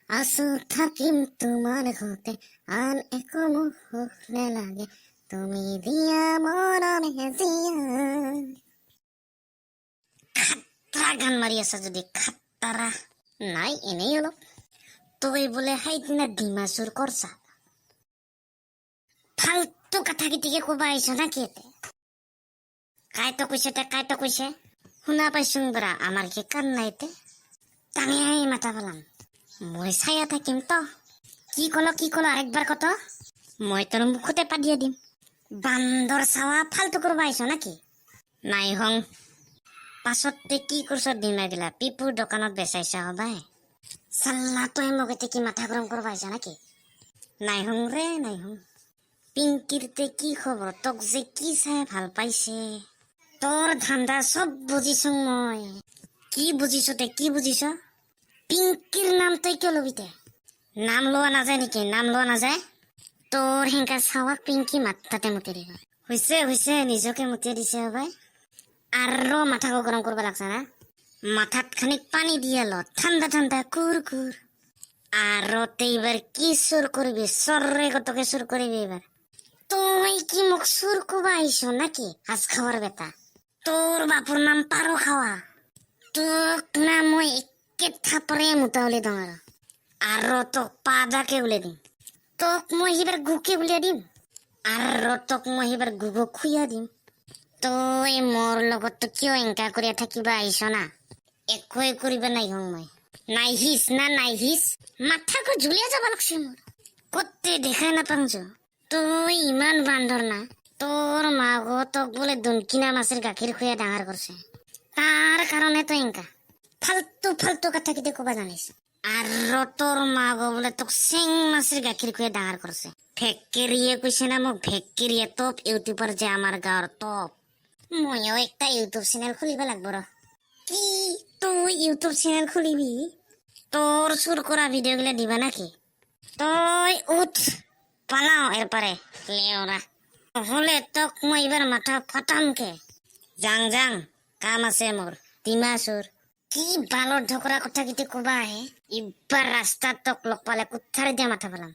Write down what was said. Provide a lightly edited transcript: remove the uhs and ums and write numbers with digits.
আছো থাকিম তোমাৰ ঘৰতে আন একো মোক নেলাগে তুমি দিয়া মৰমে জীয়া। খাট্টা গান মাৰি আছা যদি খাট্টাৰা নাই এনেই অলপ। তই বোলে সেইদিনা ডিমাচুৰ কৰছা ফাল্টু কথা কেইটিকে কবা আহিছ না কি এতে? কাইতো কৈছে শুনা পাইছোং বৰা আমাৰ কি কান নাইতে টাঙে মাথা পেলাম মই চায়া থাকিম তো কি কল একবাৰ কত মই তোৰ মুখতে পাদিয়ে দিম। বান্দৰ চাৱা ফাল্টু কৰবা আহিছ নাকি? নাই হং পাছতে কি কৰছ ডিমাই দিলা পিপুৰ দোকানত বেচাইছা হবাই চাল্লা তই মোক এতে কি মাথা গৰম কৰবা আহিছা নাকি? নাই হং ৰে নাই হং। পিংকিৰতে কি খবৰ তোক যে কি চাই ভাল পাইছে তোৰ ধান্দা চব বুজিছো মই। কি বুজিছ তে কি বুজিছ? পিংকিৰ নাম তই কিয় লবি তে? নাম লোৱা নাযায় নেকি? নাম লোৱা নাযায়? তোৰ হেংকা চাৱাক পিংকি মাথাতে মুতি দিব হৈছে নিজকে মুতিয়ে দিছে হবাই আৰু মাথাকো গৰম কৰিব লাগছা না? মাথাত খানিক পানী দিয়ে ল ঠাণ্ডা ঠাণ্ডা কুৰ কুৰ আৰু এইবাৰ কি চুৰ কৰিবি চৰে কতকে চুৰ কৰিবি এইবাৰ? তুই কি মোক চুৰ কবা আহিছ নাকি হাজ খাৱাৰ বেটা? তোৰ বাপুৰ নাম পাৰ খাৱা তোক না মই একে থাপৰে মুতাউলি দিওঁ আৰু তোক পাদাকে উলিয়াই দিম। তোক মই সিবাৰ গুকে উলিয়াই দিম আৰু তোক মই সিবাৰ গুগক খুইয়া দিম। তই মোৰ লগত কিয় এংকা কৰি থাকিবা আহিছ না? একোৱে কৰিবা নাই হং মই নাইহিস না নাইহিস মাথাকো ঝুলিয়া যাব লাগছে মোৰ কতে দেখাই নাপাং যো। তই ইমান বান্দৰ না তোৰ মাগো তোক বোলে দুনকিনা মাছের গাখীৰ খুৱাই ডাঙৰ কৰছে তাৰ কাৰণে তই এংকা ফাল্টু ফাল্টু কথা কেইটা কবা জানিস আৰু তোৰ মাগো বোলে তোক চেং মাছের গাখীৰ খুৱাই ডাঙৰ কৰছে। ভেক্কেৰিয়ে কৈছে না মোক ভেক্কেৰিয়ে টপ ইউটিউবাৰ যে আমাৰ গাঁৱৰ টপ। ময়ো একটা ইউটিউব চেনেল খুলিব লাগব ৰ। কি তুই ইউটিউব চেনেল খুলিবি? তোর চুর করা ভিডিও গুলা দিবা নাকি? তই উঠ পালাও এরপরে লেওরা হলে তোক মই এবার মাথা ফাটামকে। যাং কাম আছে মোর ডিমাচুর। কি বালৰ ঢকৰা কথা কেইটা কবা আহে? ইবাৰ ৰাস্তাত তোক লগ পালে কুঠাৰে দিয়া মাথা পেলাম।